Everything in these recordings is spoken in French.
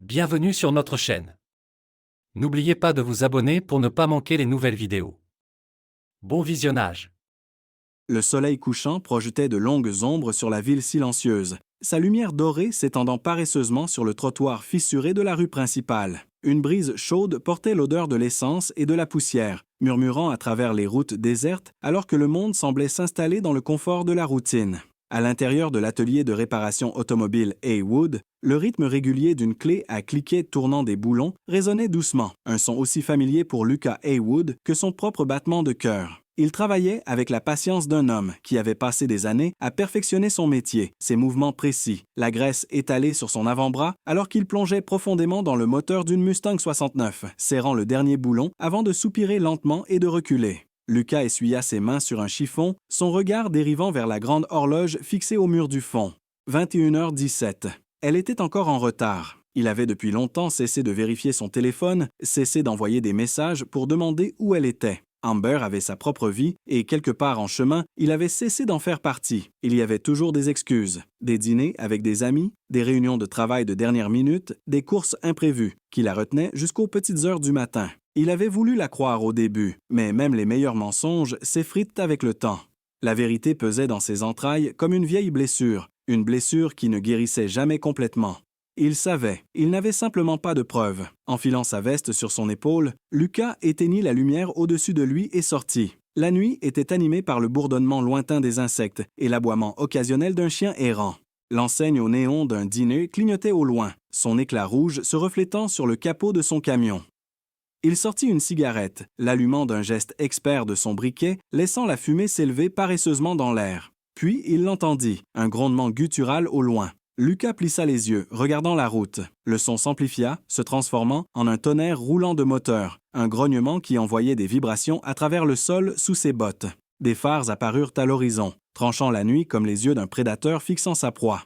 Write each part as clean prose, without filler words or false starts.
Bienvenue sur notre chaîne. N'oubliez pas de vous abonner pour ne pas manquer les nouvelles vidéos. Bon visionnage. Le soleil couchant projetait de longues ombres sur la ville silencieuse, sa lumière dorée s'étendant paresseusement sur le trottoir fissuré de la rue principale. Une brise chaude portait l'odeur de l'essence et de la poussière, murmurant à travers les routes désertes alors que le monde semblait s'installer dans le confort de la routine. À l'intérieur de l'atelier de réparation automobile Haywood, le rythme régulier d'une clé à cliquet tournant des boulons résonnait doucement, un son aussi familier pour Lucas Haywood que son propre battement de cœur. Il travaillait avec la patience d'un homme qui avait passé des années à perfectionner son métier, ses mouvements précis, la graisse étalée sur son avant-bras alors qu'il plongeait profondément dans le moteur d'une Mustang 69, serrant le dernier boulon avant de soupirer lentement et de reculer. Lucas essuya ses mains sur un chiffon, son regard dérivant vers la grande horloge fixée au mur du fond. 21h17. Elle était encore en retard. Il avait depuis longtemps cessé de vérifier son téléphone, cessé d'envoyer des messages pour demander où elle était. Amber avait sa propre vie et, quelque part en chemin, il avait cessé d'en faire partie. Il y avait toujours des excuses, des dîners avec des amis, des réunions de travail de dernière minute, des courses imprévues, qui la retenaient jusqu'aux petites heures du matin. Il avait voulu la croire au début, mais même les meilleurs mensonges s'effritent avec le temps. La vérité pesait dans ses entrailles comme une vieille blessure, une blessure qui ne guérissait jamais complètement. Il savait, il n'avait simplement pas de preuves. Enfilant sa veste sur son épaule, Lucas éteignit la lumière au-dessus de lui et sortit. La nuit était animée par le bourdonnement lointain des insectes et l'aboiement occasionnel d'un chien errant. L'enseigne au néon d'un dîner clignotait au loin, son éclat rouge se reflétant sur le capot de son camion. Il sortit une cigarette, l'allumant d'un geste expert de son briquet, laissant la fumée s'élever paresseusement dans l'air. Puis il l'entendit, un grondement guttural au loin. Lucas plissa les yeux, regardant la route. Le son s'amplifia, se transformant en un tonnerre roulant de moteur, un grognement qui envoyait des vibrations à travers le sol sous ses bottes. Des phares apparurent à l'horizon, tranchant la nuit comme les yeux d'un prédateur fixant sa proie.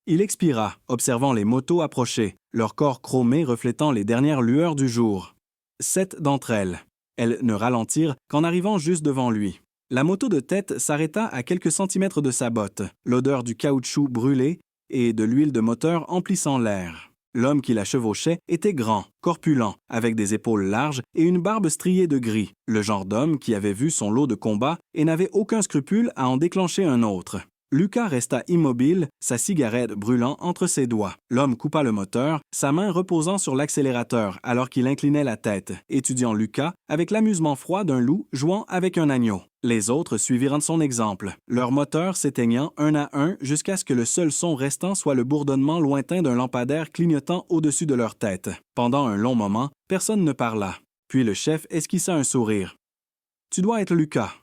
Il expira, observant les motos approcher, leur corps chromé reflétant les dernières lueurs du jour. 7 d'entre elles. Elles ne ralentirent qu'en arrivant juste devant lui. La moto de tête s'arrêta à quelques centimètres de sa botte, l'odeur du caoutchouc brûlé et de l'huile de moteur emplissant l'air. L'homme qui la chevauchait était grand, corpulent, avec des épaules larges et une barbe striée de gris, le genre d'homme qui avait vu son lot de combats et n'avait aucun scrupule à en déclencher un autre. Lucas resta immobile, sa cigarette brûlant entre ses doigts. L'homme coupa le moteur, sa main reposant sur l'accélérateur alors qu'il inclinait la tête, étudiant Lucas avec l'amusement froid d'un loup jouant avec un agneau. Les autres suivirent son exemple, leur moteur s'éteignant un à un jusqu'à ce que le seul son restant soit le bourdonnement lointain d'un lampadaire clignotant au-dessus de leur tête. Pendant un long moment, personne ne parla. Puis le chef esquissa un sourire. « Tu dois être Lucas. »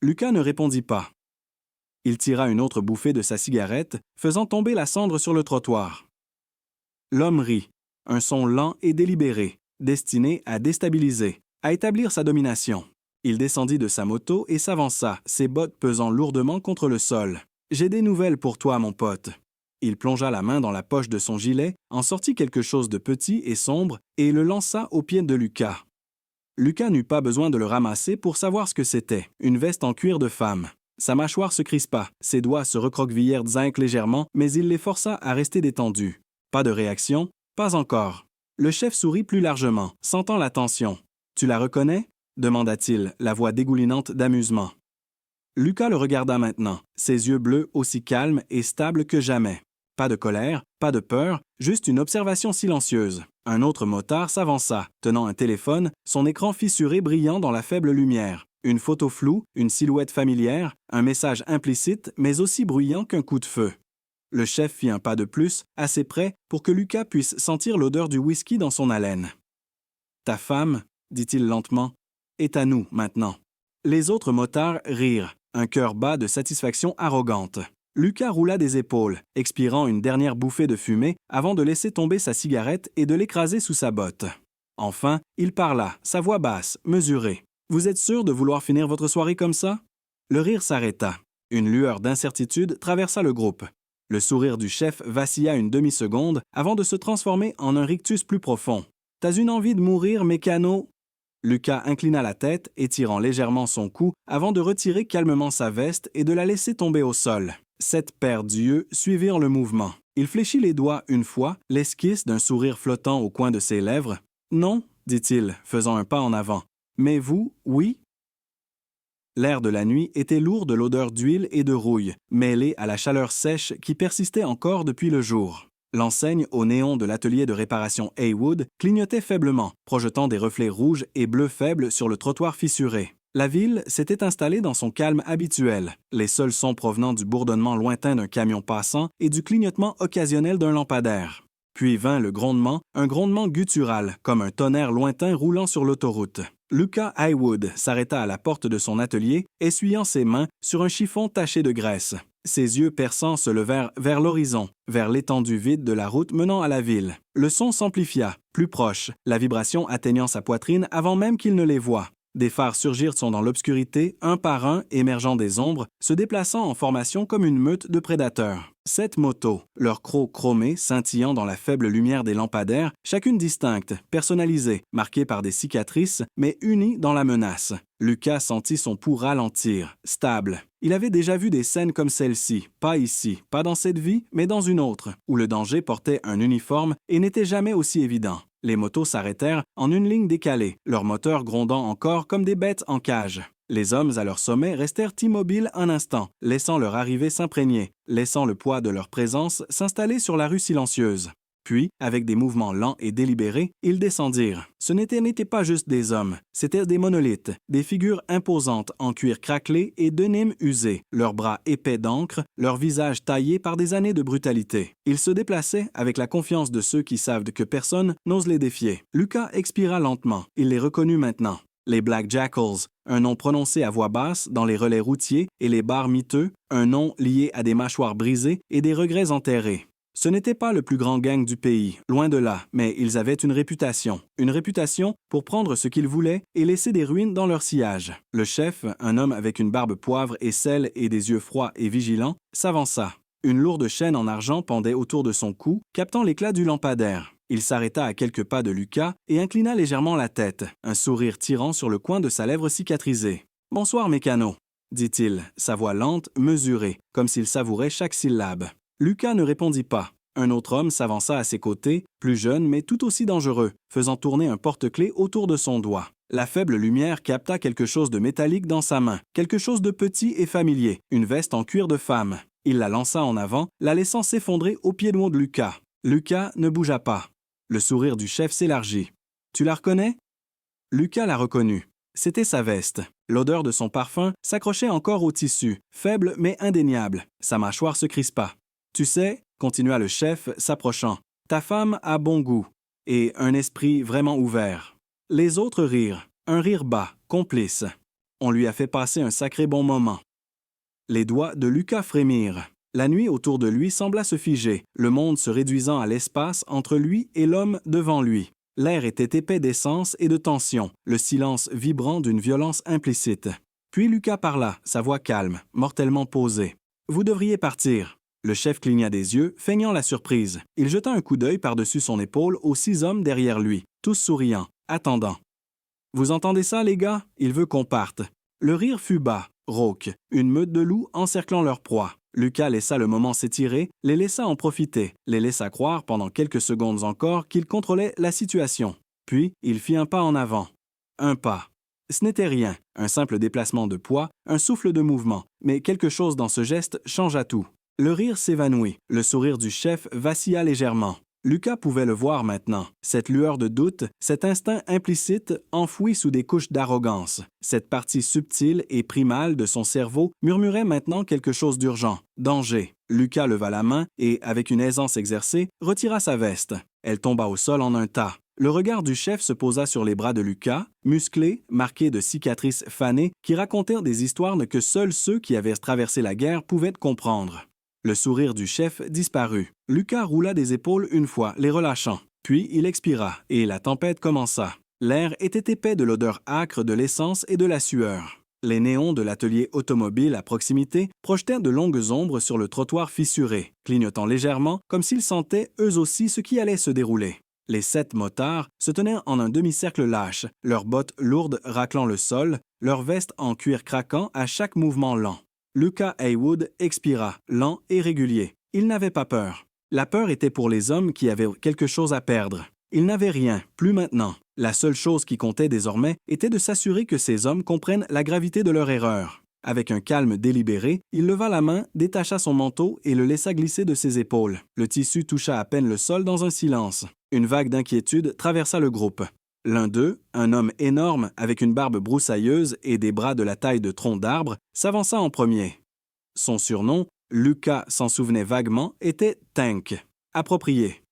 Lucas ne répondit pas. Il tira une autre bouffée de sa cigarette, faisant tomber la cendre sur le trottoir. L'homme rit, un son lent et délibéré, destiné à déstabiliser, à établir sa domination. Il descendit de sa moto et s'avança, ses bottes pesant lourdement contre le sol. « J'ai des nouvelles pour toi, mon pote. » Il plongea la main dans la poche de son gilet, en sortit quelque chose de petit et sombre et le lança aux pieds de Lucas. Lucas n'eut pas besoin de le ramasser pour savoir ce que c'était, une veste en cuir de femme. Sa mâchoire se crispa, ses doigts se recroquevillèrent zinc légèrement, mais il les força à rester détendus. Pas de réaction, pas encore. Le chef sourit plus largement, sentant la tension. « Tu la reconnais ?» demanda-t-il, la voix dégoulinante d'amusement. Lucas le regarda maintenant, ses yeux bleus aussi calmes et stables que jamais. Pas de colère, pas de peur, juste une observation silencieuse. Un autre motard s'avança, tenant un téléphone, son écran fissuré brillant dans la faible lumière. Une photo floue, une silhouette familière, un message implicite mais aussi bruyant qu'un coup de feu. Le chef fit un pas de plus, assez près pour que Lucas puisse sentir l'odeur du whisky dans son haleine. « Ta femme, dit-il lentement, est à nous maintenant. » Les autres motards rirent, un cœur bas de satisfaction arrogante. Lucas roula des épaules, expirant une dernière bouffée de fumée avant de laisser tomber sa cigarette et de l'écraser sous sa botte. Enfin, il parla, sa voix basse, mesurée. « Vous êtes sûr de vouloir finir votre soirée comme ça? » Le rire s'arrêta. Une lueur d'incertitude traversa le groupe. Le sourire du chef vacilla une demi-seconde avant de se transformer en un rictus plus profond. « T'as une envie de mourir, mécano? » Lucas inclina la tête, étirant légèrement son cou avant de retirer calmement sa veste et de la laisser tomber au sol. 7 paires d'yeux suivirent le mouvement. Il fléchit les doigts une fois, l'esquisse d'un sourire flottant au coin de ses lèvres. « Non, dit-il, faisant un pas en avant. Mais vous, oui? » L'air de la nuit était lourd de l'odeur d'huile et de rouille, mêlée à la chaleur sèche qui persistait encore depuis le jour. L'enseigne au néon de l'atelier de réparation Haywood clignotait faiblement, projetant des reflets rouges et bleus faibles sur le trottoir fissuré. La ville s'était installée dans son calme habituel, les seuls sons provenant du bourdonnement lointain d'un camion passant et du clignotement occasionnel d'un lampadaire. Puis vint le grondement, un grondement guttural, comme un tonnerre lointain roulant sur l'autoroute. Lucas Haywood s'arrêta à la porte de son atelier, essuyant ses mains sur un chiffon taché de graisse. Ses yeux perçants se levèrent vers l'horizon, vers l'étendue vide de la route menant à la ville. Le son s'amplifia, plus proche, la vibration atteignant sa poitrine avant même qu'il ne les voie. Des phares surgirent dans l'obscurité, un par un, émergeant des ombres, se déplaçant en formation comme une meute de prédateurs. 7 motos, leurs crocs chromés scintillant dans la faible lumière des lampadaires, chacune distincte, personnalisée, marquée par des cicatrices, mais unie dans la menace. Lucas sentit son pouls ralentir, stable. Il avait déjà vu des scènes comme celle-ci, pas ici, pas dans cette vie, mais dans une autre, où le danger portait un uniforme et n'était jamais aussi évident. Les motos s'arrêtèrent en une ligne décalée, leurs moteurs grondant encore comme des bêtes en cage. Les hommes à leur sommet restèrent immobiles un instant, laissant leur arrivée s'imprégner, laissant le poids de leur présence s'installer sur la rue silencieuse. Puis, avec des mouvements lents et délibérés, ils descendirent. Ce n'étaient pas juste des hommes, c'étaient des monolithes, des figures imposantes en cuir craquelé et denim usé, leurs bras épais d'encre, leurs visages taillés par des années de brutalité. Ils se déplaçaient avec la confiance de ceux qui savent que personne n'ose les défier. Lucas expira lentement. Il les reconnut maintenant. Les Black Jackals, un nom prononcé à voix basse dans les relais routiers, et les bars miteux, un nom lié à des mâchoires brisées et des regrets enterrés. Ce n'était pas le plus grand gang du pays, loin de là, mais ils avaient une réputation pour prendre ce qu'ils voulaient et laisser des ruines dans leur sillage. Le chef, un homme avec une barbe poivre et sel et des yeux froids et vigilants, s'avança. Une lourde chaîne en argent pendait autour de son cou, captant l'éclat du lampadaire. Il s'arrêta à quelques pas de Lucas et inclina légèrement la tête, un sourire tirant sur le coin de sa lèvre cicatrisée. « Bonsoir, mécano », dit-il, sa voix lente, mesurée, comme s'il savourait chaque syllabe. Lucas ne répondit pas. Un autre homme s'avança à ses côtés, plus jeune mais tout aussi dangereux, faisant tourner un porte-clés autour de son doigt. La faible lumière capta quelque chose de métallique dans sa main, quelque chose de petit et familier, une veste en cuir de femme. Il la lança en avant, la laissant s'effondrer au pied de Lucas. Lucas ne bougea pas. Le sourire du chef s'élargit. « Tu la reconnais » Lucas la reconnut. C'était sa veste. L'odeur de son parfum s'accrochait encore au tissu, faible mais indéniable. Sa mâchoire se crispa. « Tu sais, » continua le chef, s'approchant, « ta femme a bon goût et un esprit vraiment ouvert. » Les autres rirent, un rire bas, complice. On lui a fait passer un sacré bon moment. Les doigts de Lucas frémirent. La nuit autour de lui sembla se figer, le monde se réduisant à l'espace entre lui et l'homme devant lui. L'air était épais d'essence et de tension, le silence vibrant d'une violence implicite. Puis Lucas parla, sa voix calme, mortellement posée. « Vous devriez partir. » Le chef cligna des yeux, feignant la surprise. Il jeta un coup d'œil par-dessus son épaule aux 6 hommes derrière lui, tous souriants, attendant. « Vous entendez ça, les gars? Il veut qu'on parte. » Le rire fut bas, rauque, une meute de loups encerclant leur proie. Lucas laissa le moment s'étirer, les laissa en profiter, les laissa croire pendant quelques secondes encore qu'il contrôlait la situation. Puis, il fit un pas en avant. Un pas. Ce n'était rien, un simple déplacement de poids, un souffle de mouvement, mais quelque chose dans ce geste changea tout. Le rire s'évanouit, le sourire du chef vacilla légèrement. Lucas pouvait le voir maintenant, cette lueur de doute, cet instinct implicite enfoui sous des couches d'arrogance. Cette partie subtile et primale de son cerveau murmurait maintenant quelque chose d'urgent. Danger. Lucas leva la main et, avec une aisance exercée, retira sa veste. Elle tomba au sol en un tas. Le regard du chef se posa sur les bras de Lucas, musclés, marqués de cicatrices fanées qui racontèrent des histoires que seuls ceux qui avaient traversé la guerre pouvaient comprendre. Le sourire du chef disparut. Lucas roula des épaules une fois, les relâchant. Puis il expira, et la tempête commença. L'air était épais de l'odeur âcre de l'essence et de la sueur. Les néons de l'atelier automobile à proximité projetaient de longues ombres sur le trottoir fissuré, clignotant légèrement comme s'ils sentaient eux aussi ce qui allait se dérouler. Les 7 motards se tenaient en un demi-cercle lâche, leurs bottes lourdes raclant le sol, leurs vestes en cuir craquant à chaque mouvement lent. Lucas Haywood expira, lent et régulier. Il n'avait pas peur. La peur était pour les hommes qui avaient quelque chose à perdre. Ils n'avaient rien, plus maintenant. La seule chose qui comptait désormais était de s'assurer que ces hommes comprennent la gravité de leur erreur. Avec un calme délibéré, il leva la main, détacha son manteau et le laissa glisser de ses épaules. Le tissu toucha à peine le sol dans un silence. Une vague d'inquiétude traversa le groupe. L'un d'eux, un homme énorme avec une barbe broussailleuse et des bras de la taille de troncs d'arbre, s'avança en premier. Son surnom, Lucas s'en souvenait vaguement, était Tank, approprié.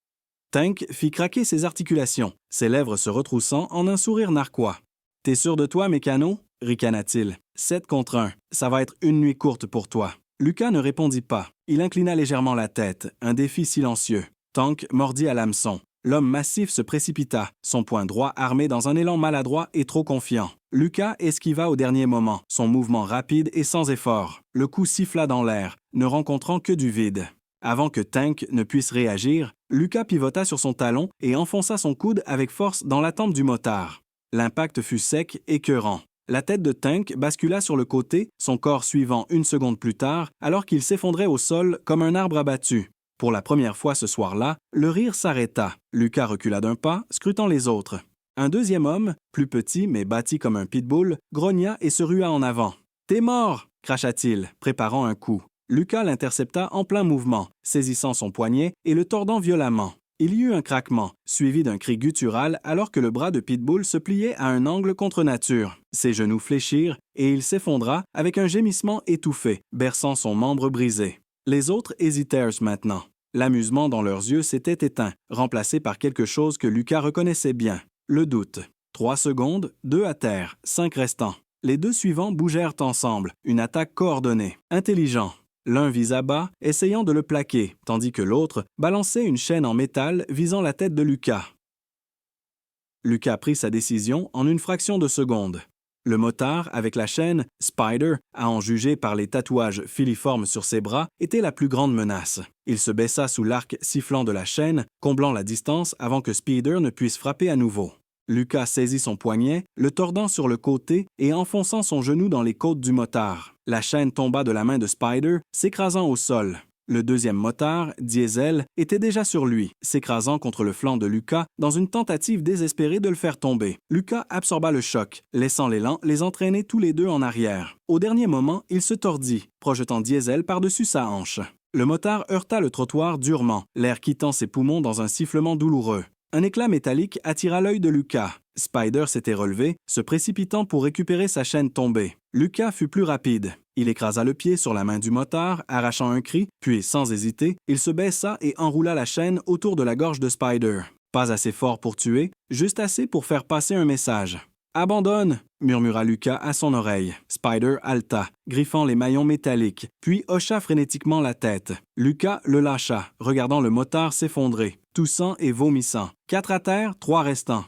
Tank fit craquer ses articulations, ses lèvres se retroussant en un sourire narquois. « T'es sûr de toi, Mécano » ricana-t-il. « 7 contre 1, ça va être une nuit courte pour toi. » Lucas ne répondit pas. Il inclina légèrement la tête, un défi silencieux. Tank mordit à l'hameçon. L'homme massif se précipita, son poing droit armé dans un élan maladroit et trop confiant. Lucas esquiva au dernier moment, son mouvement rapide et sans effort. Le coup siffla dans l'air, ne rencontrant que du vide. Avant que Tank ne puisse réagir, Lucas pivota sur son talon et enfonça son coude avec force dans la tempe du motard. L'impact fut sec, écœurant. La tête de Tank bascula sur le côté, son corps suivant une seconde plus tard, alors qu'il s'effondrait au sol comme un arbre abattu. Pour la première fois ce soir-là, le rire s'arrêta. Lucas recula d'un pas, scrutant les autres. Un deuxième homme, plus petit mais bâti comme un pitbull, grogna et se rua en avant. « T'es mort !» cracha-t-il, préparant un coup. Lucas l'intercepta en plein mouvement, saisissant son poignet et le tordant violemment. Il y eut un craquement, suivi d'un cri guttural alors que le bras de Pitbull se pliait à un angle contre nature. Ses genoux fléchirent et il s'effondra avec un gémissement étouffé, berçant son membre brisé. Les autres hésitèrent maintenant. L'amusement dans leurs yeux s'était éteint, remplacé par quelque chose que Lucas reconnaissait bien, le doute. 3 secondes, 2 à terre, 5 restants. Les 2 suivants bougèrent ensemble, une attaque coordonnée, intelligent. L'un visa bas, essayant de le plaquer, tandis que l'autre balançait une chaîne en métal visant la tête de Lucas. Lucas prit sa décision en une fraction de seconde. Le motard, avec la chaîne, Spider, à en juger par les tatouages filiformes sur ses bras, était la plus grande menace. Il se baissa sous l'arc sifflant de la chaîne, comblant la distance avant que Spider ne puisse frapper à nouveau. Lucas saisit son poignet, le tordant sur le côté et enfonçant son genou dans les côtes du motard. La chaîne tomba de la main de Spider, s'écrasant au sol. Le deuxième motard, Diesel, était déjà sur lui, s'écrasant contre le flanc de Lucas dans une tentative désespérée de le faire tomber. Lucas absorba le choc, laissant l'élan les entraîner tous les deux en arrière. Au dernier moment, il se tordit, projetant Diesel par-dessus sa hanche. Le motard heurta le trottoir durement, l'air quittant ses poumons dans un sifflement douloureux. Un éclat métallique attira l'œil de Lucas. Spider s'était relevé, se précipitant pour récupérer sa chaîne tombée. Lucas fut plus rapide. Il écrasa le pied sur la main du motard, arrachant un cri, puis, sans hésiter, il se baissa et enroula la chaîne autour de la gorge de Spider. Pas assez fort pour tuer, juste assez pour faire passer un message. « Abandonne !» murmura Lucas à son oreille. Spider halta, griffant les maillons métalliques, puis hocha frénétiquement la tête. Lucas le lâcha, regardant le motard s'effondrer, toussant et vomissant. 4 à terre, 3 restants.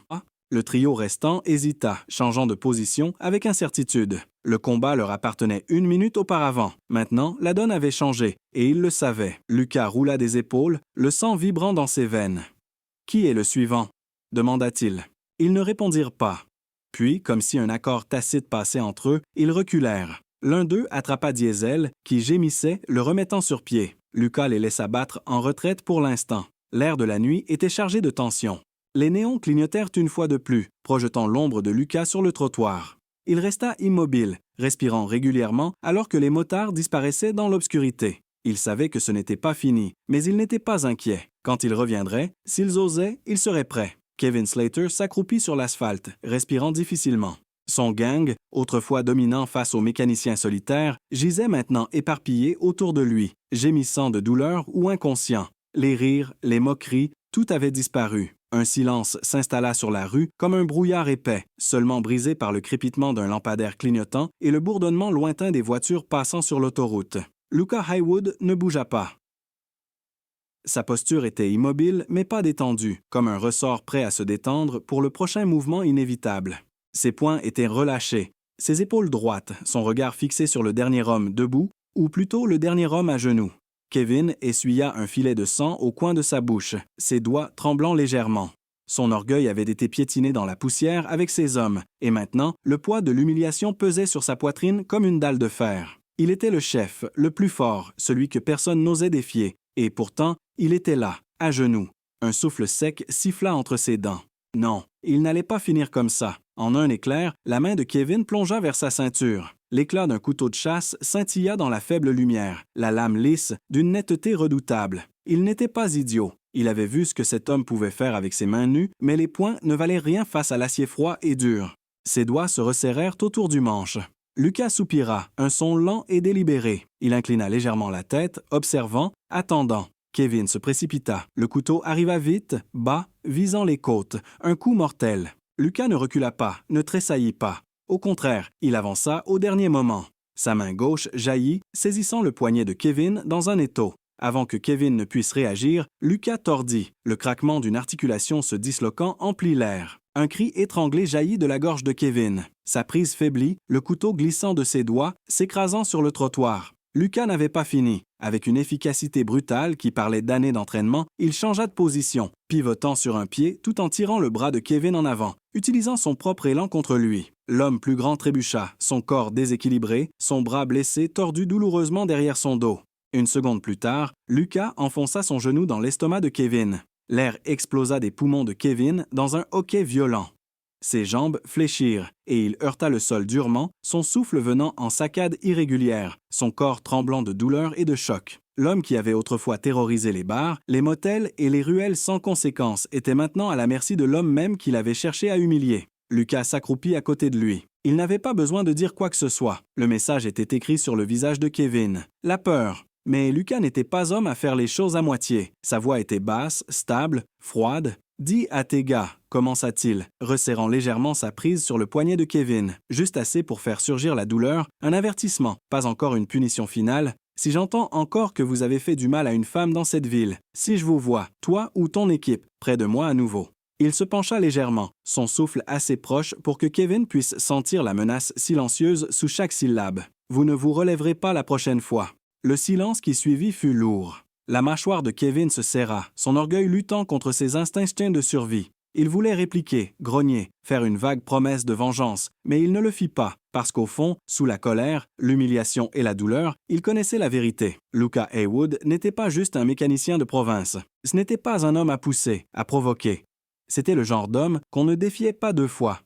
Le trio restant hésita, changeant de position avec incertitude. Le combat leur appartenait 1 minute auparavant. Maintenant, la donne avait changé, et ils le savaient. Lucas roula des épaules, le sang vibrant dans ses veines. « Qui est le suivant » demanda-t-il. Ils ne répondirent pas. Puis, comme si un accord tacite passait entre eux, ils reculèrent. L'un d'eux attrapa Diesel, qui gémissait, le remettant sur pied. Lucas les laissa battre en retraite pour l'instant. L'air de la nuit était chargé de tension. Les néons clignotèrent une fois de plus, projetant l'ombre de Lucas sur le trottoir. Il resta immobile, respirant régulièrement alors que les motards disparaissaient dans l'obscurité. Il savait que ce n'était pas fini, mais il n'était pas inquiet. Quand ils reviendraient, s'ils osaient, ils seraient prêts. Kevin Slater s'accroupit sur l'asphalte, respirant difficilement. Son gang, autrefois dominant face aux mécaniciens solitaires, gisait maintenant éparpillé autour de lui, gémissant de douleur ou inconscient. Les rires, les moqueries, tout avait disparu. Un silence s'installa sur la rue comme un brouillard épais, seulement brisé par le crépitement d'un lampadaire clignotant et le bourdonnement lointain des voitures passant sur l'autoroute. Lucas Haywood ne bougea pas. Sa posture était immobile, mais pas détendue, comme un ressort prêt à se détendre pour le prochain mouvement inévitable. Ses poings étaient relâchés, ses épaules droites, son regard fixé sur le dernier homme debout, ou plutôt le dernier homme à genoux. Kevin essuya un filet de sang au coin de sa bouche, ses doigts tremblant légèrement. Son orgueil avait été piétiné dans la poussière avec ses hommes, et maintenant, le poids de l'humiliation pesait sur sa poitrine comme une dalle de fer. Il était le chef, le plus fort, celui que personne n'osait défier, et pourtant, Il était là, à genoux. Un souffle sec siffla entre ses dents. Non, il n'allait pas finir comme ça. En un éclair, la main de Kevin plongea vers sa ceinture. L'éclat d'un couteau de chasse scintilla dans la faible lumière, la lame lisse, d'une netteté redoutable. Il n'était pas idiot. Il avait vu ce que cet homme pouvait faire avec ses mains nues, mais les poings ne valaient rien face à l'acier froid et dur. Ses doigts se resserrèrent autour du manche. Lucas soupira, un son lent et délibéré. Il inclina légèrement la tête, observant, attendant. Kevin se précipita. Le couteau arriva vite, bas, visant les côtes. Un coup mortel. Lucas ne recula pas, ne tressaillit pas. Au contraire, il avança au dernier moment. Sa main gauche jaillit, saisissant le poignet de Kevin dans un étau. Avant que Kevin ne puisse réagir, Lucas tordit. Le craquement d'une articulation se disloquant emplit l'air. Un cri étranglé jaillit de la gorge de Kevin. Sa prise faiblit, le couteau glissant de ses doigts, s'écrasant sur le trottoir. Lucas n'avait pas fini. Avec une efficacité brutale qui parlait d'années d'entraînement, il changea de position, pivotant sur un pied tout en tirant le bras de Kevin en avant, utilisant son propre élan contre lui. L'homme plus grand trébucha, son corps déséquilibré, son bras blessé tordu douloureusement derrière son dos. Une seconde plus tard, Lucas enfonça son genou dans l'estomac de Kevin. L'air explosa des poumons de Kevin dans un hoquet violent. Ses jambes fléchirent et il heurta le sol durement, son souffle venant en saccades irrégulières, son corps tremblant de douleur et de choc. L'homme qui avait autrefois terrorisé les bars, les motels et les ruelles sans conséquence était maintenant à la merci de l'homme même qu'il avait cherché à humilier. Lucas s'accroupit à côté de lui. Il n'avait pas besoin de dire quoi que ce soit. Le message était écrit sur le visage de Kevin. La peur. Mais Lucas n'était pas homme à faire les choses à moitié. Sa voix était basse, stable, froide. « Dis à tes gars », commença-t-il, resserrant légèrement sa prise sur le poignet de Kevin, juste assez pour faire surgir la douleur, un avertissement, pas encore une punition finale. « Si j'entends encore que vous avez fait du mal à une femme dans cette ville, si je vous vois, toi ou ton équipe, près de moi à nouveau. » Il se pencha légèrement, son souffle assez proche pour que Kevin puisse sentir la menace silencieuse sous chaque syllabe. « Vous ne vous relèverez pas la prochaine fois. » Le silence qui suivit fut lourd. La mâchoire de Kevin se serra, son orgueil luttant contre ses instincts de survie. Il voulait répliquer, grogner, faire une vague promesse de vengeance, mais il ne le fit pas, parce qu'au fond, sous la colère, l'humiliation et la douleur, il connaissait la vérité. Lucas Haywood n'était pas juste un mécanicien de province. Ce n'était pas un homme à pousser, à provoquer. C'était le genre d'homme qu'on ne défiait pas deux fois.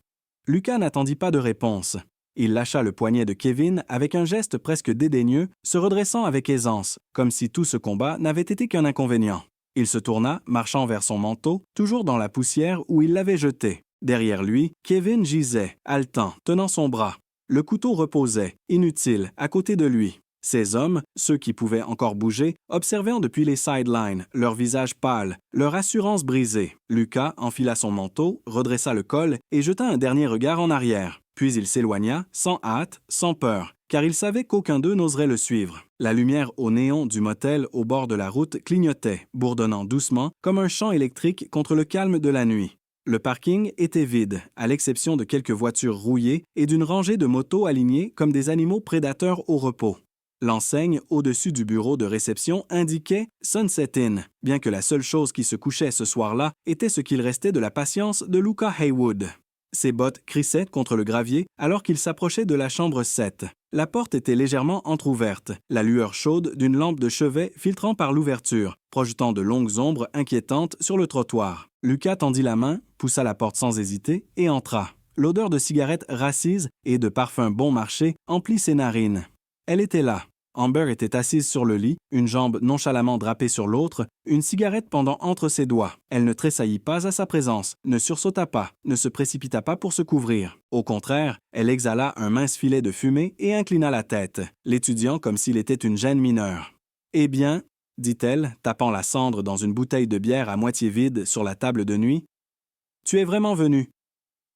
Lucas n'attendit pas de réponse. Il lâcha le poignet de Kevin avec un geste presque dédaigneux, se redressant avec aisance, comme si tout ce combat n'avait été qu'un inconvénient. Il se tourna, marchant vers son manteau, toujours dans la poussière où il l'avait jeté. Derrière lui, Kevin gisait, haletant, tenant son bras. Le couteau reposait, inutile, à côté de lui. Ces hommes, ceux qui pouvaient encore bouger, observaient depuis les sidelines, leurs visages pâles, leur assurance brisée. Lucas enfila son manteau, redressa le col et jeta un dernier regard en arrière. Puis il s'éloigna, sans hâte, sans peur, car il savait qu'aucun d'eux n'oserait le suivre. La lumière au néon du motel au bord de la route clignotait, bourdonnant doucement, comme un champ électrique contre le calme de la nuit. Le parking était vide, à l'exception de quelques voitures rouillées et d'une rangée de motos alignées comme des animaux prédateurs au repos. L'enseigne au-dessus du bureau de réception indiquait « Sunset Inn », bien que la seule chose qui se couchait ce soir-là était ce qu'il restait de la patience de Lucas Haywood. Ses bottes crissaient contre le gravier alors qu'il s'approchait de la chambre 7. La porte était légèrement entr'ouverte, la lueur chaude d'une lampe de chevet filtrant par l'ouverture, projetant de longues ombres inquiétantes sur le trottoir. Lucas tendit la main, poussa la porte sans hésiter et entra. L'odeur de cigarettes racises et de parfums bon marché emplit ses narines. Elle était là. Amber était assise sur le lit, une jambe nonchalamment drapée sur l'autre, une cigarette pendant entre ses doigts. Elle ne tressaillit pas à sa présence, ne sursauta pas, ne se précipita pas pour se couvrir. Au contraire, elle exhala un mince filet de fumée et inclina la tête, l'étudiant comme s'il était une gêne mineure. « Eh bien, » dit-elle, tapant la cendre dans une bouteille de bière à moitié vide sur la table de nuit, « tu es vraiment venu. »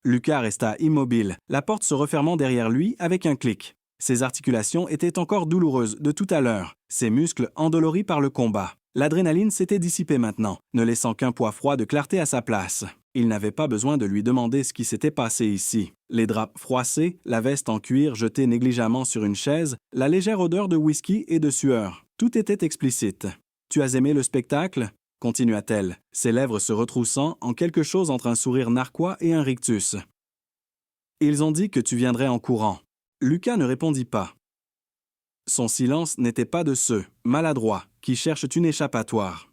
Lucas resta immobile, la porte se refermant derrière lui avec un clic. Ses articulations étaient encore douloureuses de tout à l'heure, ses muscles endoloris par le combat. L'adrénaline s'était dissipée maintenant, ne laissant qu'un poids froid de clarté à sa place. Il n'avait pas besoin de lui demander ce qui s'était passé ici. Les draps froissés, la veste en cuir jetée négligemment sur une chaise, la légère odeur de whisky et de sueur. Tout était explicite. « Tu as aimé le spectacle ?» continua-t-elle, ses lèvres se retroussant en quelque chose entre un sourire narquois et un rictus. « Ils ont dit que tu viendrais en courant. » Lucas ne répondit pas. Son silence n'était pas de ceux, maladroits, qui cherchent une échappatoire.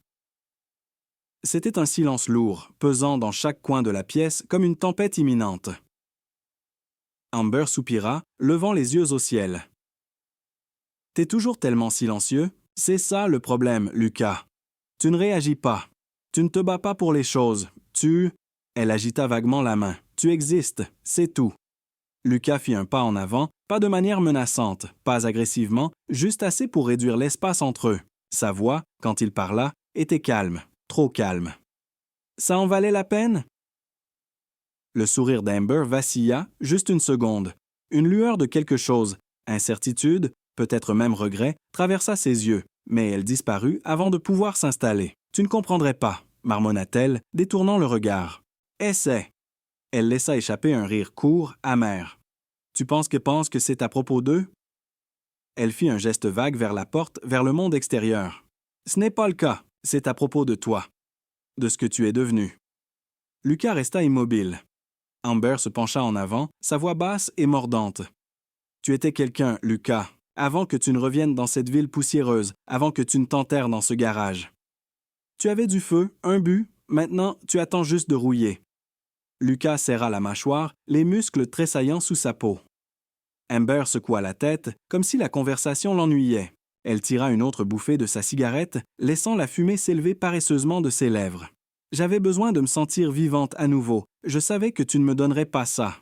C'était un silence lourd, pesant dans chaque coin de la pièce comme une tempête imminente. Amber soupira, levant les yeux au ciel. « T'es toujours tellement silencieux? C'est ça le problème, Lucas. Tu ne réagis pas. Tu ne te bats pas pour les choses. Tu... » Elle agita vaguement la main. « Tu existes, c'est tout. » Lucas fit un pas en avant, pas de manière menaçante, pas agressivement, juste assez pour réduire l'espace entre eux. Sa voix, quand il parla, était calme, trop calme. « Ça en valait la peine? » Le sourire d'Amber vacilla juste une seconde. Une lueur de quelque chose, incertitude, peut-être même regret, traversa ses yeux, mais elle disparut avant de pouvoir s'installer. « Tu ne comprendrais pas, » marmonna-t-elle, détournant le regard. « Essaie. » Elle laissa échapper un rire court, amer. « Tu penses que c'est à propos d'eux? » Elle fit un geste vague vers la porte, vers le monde extérieur. « Ce n'est pas le cas, c'est à propos de toi, de ce que tu es devenu. » Lucas resta immobile. Amber se pencha en avant, sa voix basse et mordante. « Tu étais quelqu'un, Lucas, avant que tu ne reviennes dans cette ville poussiéreuse, avant que tu ne t'enterres dans ce garage. Tu avais du feu, un but, maintenant tu attends juste de rouiller. » Lucas serra la mâchoire, les muscles tressaillant sous sa peau. Amber secoua la tête, comme si la conversation l'ennuyait. Elle tira une autre bouffée de sa cigarette, laissant la fumée s'élever paresseusement de ses lèvres. « J'avais besoin de me sentir vivante à nouveau. Je savais que tu ne me donnerais pas ça. »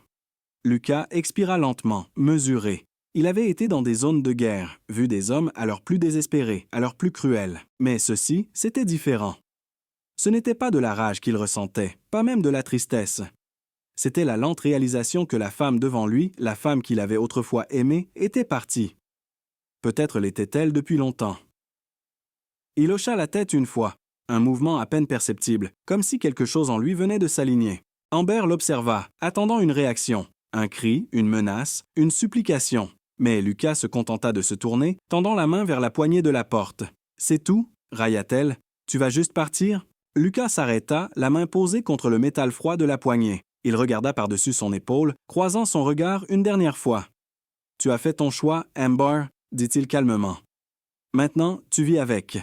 Lucas expira lentement, mesuré. Il avait été dans des zones de guerre, vu des hommes à leur plus désespérés, à leur plus cruels. Mais ceci, c'était différent. Ce n'était pas de la rage qu'il ressentait, pas même de la tristesse. C'était la lente réalisation que la femme devant lui, la femme qu'il avait autrefois aimée, était partie. Peut-être l'était-elle depuis longtemps. Il hocha la tête une fois, un mouvement à peine perceptible, comme si quelque chose en lui venait de s'aligner. Amber l'observa, attendant une réaction, un cri, une menace, une supplication. Mais Lucas se contenta de se tourner, tendant la main vers la poignée de la porte. « C'est tout » railla-t-elle. « Tu vas juste partir ?» Lucas s'arrêta, la main posée contre le métal froid de la poignée. Il regarda par-dessus son épaule, croisant son regard une dernière fois. « Tu as fait ton choix, Amber » dit-il calmement. « Maintenant, tu vis avec. »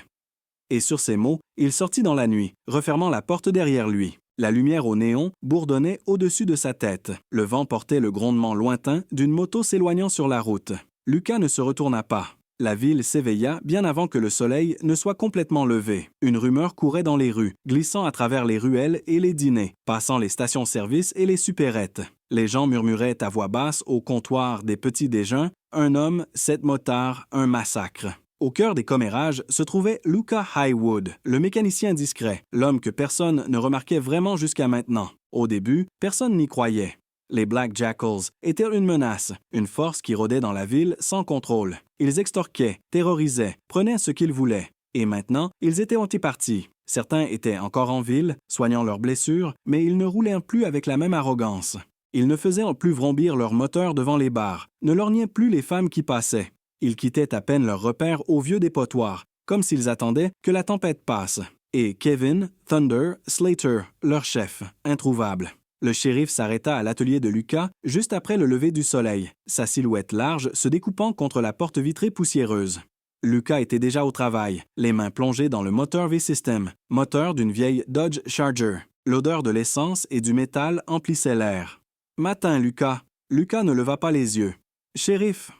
Et sur ces mots, il sortit dans la nuit, refermant la porte derrière lui. La lumière au néon bourdonnait au-dessus de sa tête. Le vent portait le grondement lointain d'une moto s'éloignant sur la route. Lucas ne se retourna pas. La ville s'éveilla bien avant que le soleil ne soit complètement levé. Une rumeur courait dans les rues, glissant à travers les ruelles et les dîners, passant les stations-service et les supérettes. Les gens murmuraient à voix basse au comptoir des petits déjeuners « Un homme, 7 motards, un massacre ». Au cœur des commérages se trouvait Lucas Highwood, le mécanicien discret, l'homme que personne ne remarquait vraiment jusqu'à maintenant. Au début, personne n'y croyait. Les Black Jackals étaient une menace, une force qui rôdait dans la ville sans contrôle. Ils extorquaient, terrorisaient, prenaient ce qu'ils voulaient. Et maintenant, ils étaient antipartis. Certains étaient encore en ville, soignant leurs blessures, mais ils ne roulaient plus avec la même arrogance. Ils ne faisaient plus vrombir leurs moteurs devant les bars, ne lorgnaient plus les femmes qui passaient. Ils quittaient à peine leur repère au vieux dépotoir, comme s'ils attendaient que la tempête passe. Et Kevin, Thunder, Slater, leur chef, introuvable. Le shérif s'arrêta à l'atelier de Lucas juste après le lever du soleil, sa silhouette large se découpant contre la porte vitrée poussiéreuse. Lucas était déjà au travail, les mains plongées dans le moteur V-System, moteur d'une vieille Dodge Charger. L'odeur de l'essence et du métal emplissait l'air. « Matin, Lucas. » Lucas ne leva pas les yeux. « Shérif. »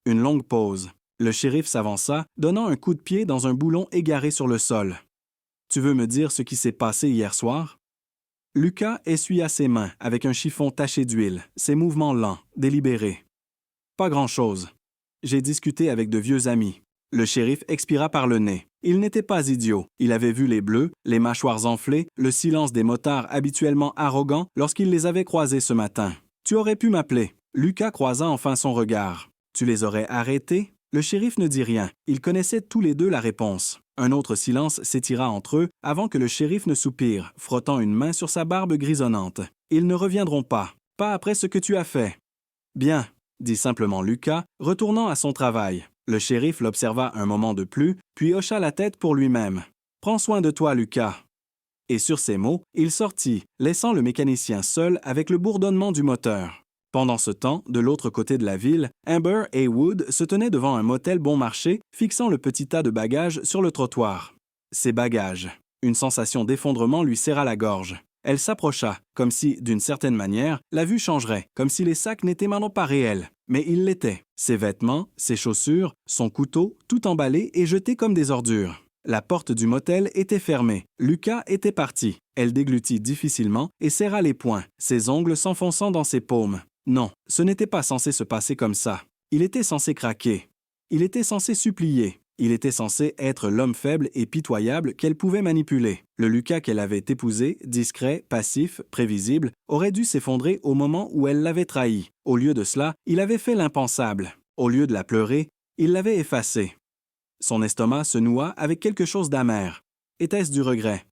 Une longue pause. Le shérif s'avança, donnant un coup de pied dans un boulon égaré sur le sol. « Tu veux me dire ce qui s'est passé hier soir? » Lucas essuya ses mains avec un chiffon taché d'huile, ses mouvements lents, délibérés. « Pas grand-chose. J'ai discuté avec de vieux amis. » Le shérif expira par le nez. Il n'était pas idiot. Il avait vu les bleus, les mâchoires enflées, le silence des motards habituellement arrogants lorsqu'il les avait croisés ce matin. « Tu aurais pu m'appeler. » Lucas croisa enfin son regard. « Tu les aurais arrêtés? » Le shérif ne dit rien. Ils connaissaient tous les deux la réponse. Un autre silence s'étira entre eux avant que le shérif ne soupire, frottant une main sur sa barbe grisonnante. « Ils ne reviendront pas. Pas après ce que tu as fait. »« Bien, » dit simplement Lucas, retournant à son travail. Le shérif l'observa un moment de plus, puis hocha la tête pour lui-même. « Prends soin de toi, Lucas. » Et sur ces mots, il sortit, laissant le mécanicien seul avec le bourdonnement du moteur. Pendant ce temps, de l'autre côté de la ville, Amber et Wood se tenaient devant un motel bon marché, fixant le petit tas de bagages sur le trottoir. Ses bagages. Une sensation d'effondrement lui serra la gorge. Elle s'approcha, comme si, d'une certaine manière, la vue changerait, comme si les sacs n'étaient maintenant pas réels. Mais ils l'étaient. Ses vêtements, ses chaussures, son couteau, tout emballé et jeté comme des ordures. La porte du motel était fermée. Lucas était parti. Elle déglutit difficilement et serra les poings, ses ongles s'enfonçant dans ses paumes. Non, ce n'était pas censé se passer comme ça. Il était censé craquer. Il était censé supplier. Il était censé être l'homme faible et pitoyable qu'elle pouvait manipuler. Le Lucas qu'elle avait épousé, discret, passif, prévisible, aurait dû s'effondrer au moment où elle l'avait trahi. Au lieu de cela, il avait fait l'impensable. Au lieu de la pleurer, il l'avait effacée. Son estomac se noua avec quelque chose d'amer. Était-ce du regret?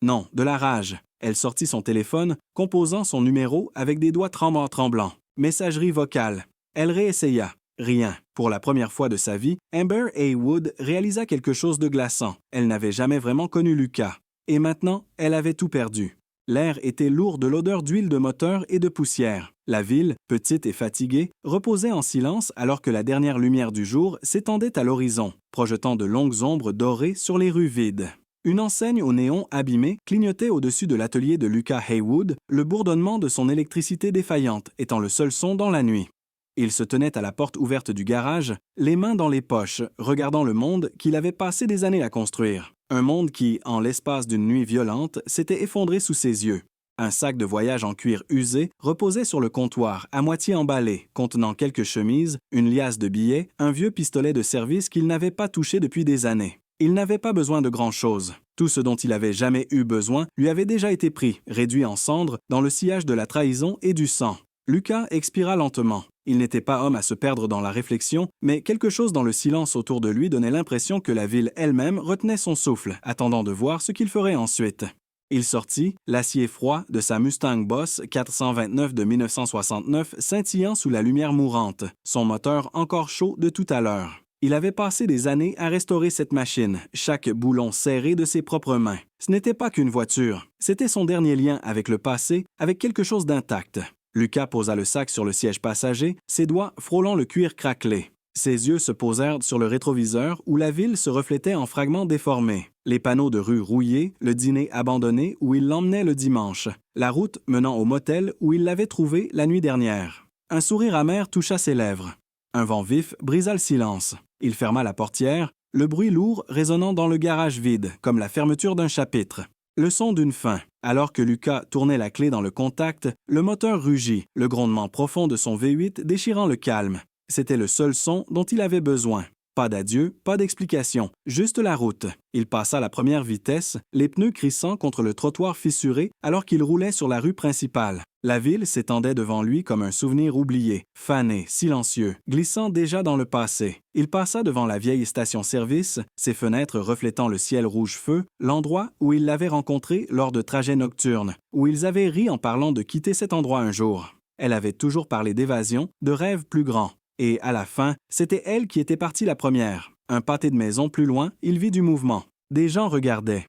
Non, de la rage. Elle sortit son téléphone, composant son numéro avec des doigts tremblants. Messagerie vocale. Elle réessaya. Rien. Pour la première fois de sa vie, Amber Haywood réalisa quelque chose de glaçant. Elle n'avait jamais vraiment connu Lucas. Et maintenant, elle avait tout perdu. L'air était lourd de l'odeur d'huile de moteur et de poussière. La ville, petite et fatiguée, reposait en silence alors que la dernière lumière du jour s'étendait à l'horizon, projetant de longues ombres dorées sur les rues vides. Une enseigne au néon abîmé clignotait au-dessus de l'atelier de Lucas Haywood, le bourdonnement de son électricité défaillante étant le seul son dans la nuit. Il se tenait à la porte ouverte du garage, les mains dans les poches, regardant le monde qu'il avait passé des années à construire. Un monde qui, en l'espace d'une nuit violente, s'était effondré sous ses yeux. Un sac de voyage en cuir usé reposait sur le comptoir, à moitié emballé, contenant quelques chemises, une liasse de billets, un vieux pistolet de service qu'il n'avait pas touché depuis des années. Il n'avait pas besoin de grand-chose. Tout ce dont il avait jamais eu besoin lui avait déjà été pris, réduit en cendres, dans le sillage de la trahison et du sang. Lucas expira lentement. Il n'était pas homme à se perdre dans la réflexion, mais quelque chose dans le silence autour de lui donnait l'impression que la ville elle-même retenait son souffle, attendant de voir ce qu'il ferait ensuite. Il sortit, l'acier froid de sa Mustang Boss 429 de 1969 scintillant sous la lumière mourante, son moteur encore chaud de tout à l'heure. Il avait passé des années à restaurer cette machine, chaque boulon serré de ses propres mains. Ce n'était pas qu'une voiture, c'était son dernier lien avec le passé, avec quelque chose d'intact. Lucas posa le sac sur le siège passager, ses doigts frôlant le cuir craquelé. Ses yeux se posèrent sur le rétroviseur où la ville se reflétait en fragments déformés. Les panneaux de rue rouillés, le dîner abandonné où il l'emmenait le dimanche, la route menant au motel où il l'avait trouvé la nuit dernière. Un sourire amer toucha ses lèvres. Un vent vif brisa le silence. Il ferma la portière, le bruit lourd résonnant dans le garage vide, comme la fermeture d'un chapitre. Le son d'une fin. Alors que Lucas tournait la clé dans le contact, le moteur rugit, le grondement profond de son V8 déchirant le calme. C'était le seul son dont il avait besoin. Pas d'adieu, pas d'explication, juste la route. Il passa la première vitesse, les pneus crissant contre le trottoir fissuré alors qu'il roulait sur la rue principale. La ville s'étendait devant lui comme un souvenir oublié, fané, silencieux, glissant déjà dans le passé. Il passa devant la vieille station-service, ses fenêtres reflétant le ciel rouge-feu, l'endroit où il l'avait rencontrée lors de trajets nocturnes, où ils avaient ri en parlant de quitter cet endroit un jour. Elle avait toujours parlé d'évasion, de rêves plus grands. Et à la fin, c'était elle qui était partie la première. Un pâté de maison plus loin, il vit du mouvement. Des gens regardaient.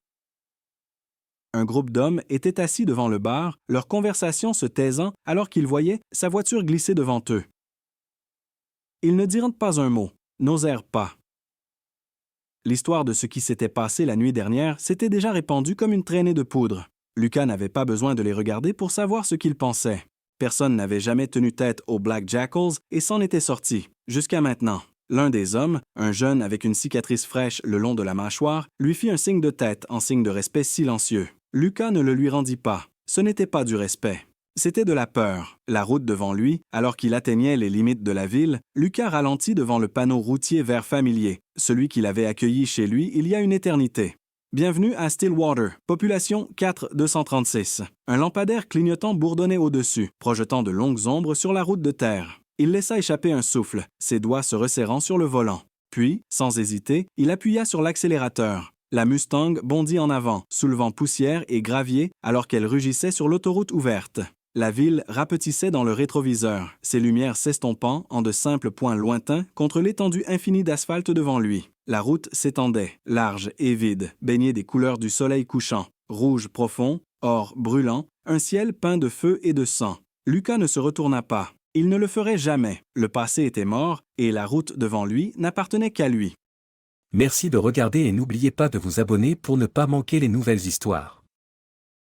Un groupe d'hommes était assis devant le bar, leur conversation se taisant alors qu'ils voyaient sa voiture glisser devant eux. Ils ne dirent pas un mot, n'osèrent pas. L'histoire de ce qui s'était passé la nuit dernière s'était déjà répandue comme une traînée de poudre. Lucas n'avait pas besoin de les regarder pour savoir ce qu'ils pensaient. Personne n'avait jamais tenu tête aux Black Jackals et s'en était sorti, jusqu'à maintenant. L'un des hommes, un jeune avec une cicatrice fraîche le long de la mâchoire, lui fit un signe de tête en signe de respect silencieux. Lucas ne le lui rendit pas. Ce n'était pas du respect. C'était de la peur. La route devant lui, alors qu'il atteignait les limites de la ville, Lucas ralentit devant le panneau routier vert familier, celui qu'il avait accueilli chez lui il y a une éternité. Bienvenue à Stillwater, population 4236. Un lampadaire clignotant bourdonnait au-dessus, projetant de longues ombres sur la route de terre. Il laissa échapper un souffle, ses doigts se resserrant sur le volant. Puis, sans hésiter, il appuya sur l'accélérateur. La Mustang bondit en avant, soulevant poussière et gravier alors qu'elle rugissait sur l'autoroute ouverte. La ville rapetissait dans le rétroviseur, ses lumières s'estompant en de simples points lointains contre l'étendue infinie d'asphalte devant lui. La route s'étendait, large et vide, baignée des couleurs du soleil couchant, rouge profond, or brûlant, un ciel peint de feu et de sang. Lucas ne se retourna pas. Il ne le ferait jamais. Le passé était mort et la route devant lui n'appartenait qu'à lui. Merci de regarder et n'oubliez pas de vous abonner pour ne pas manquer les nouvelles histoires.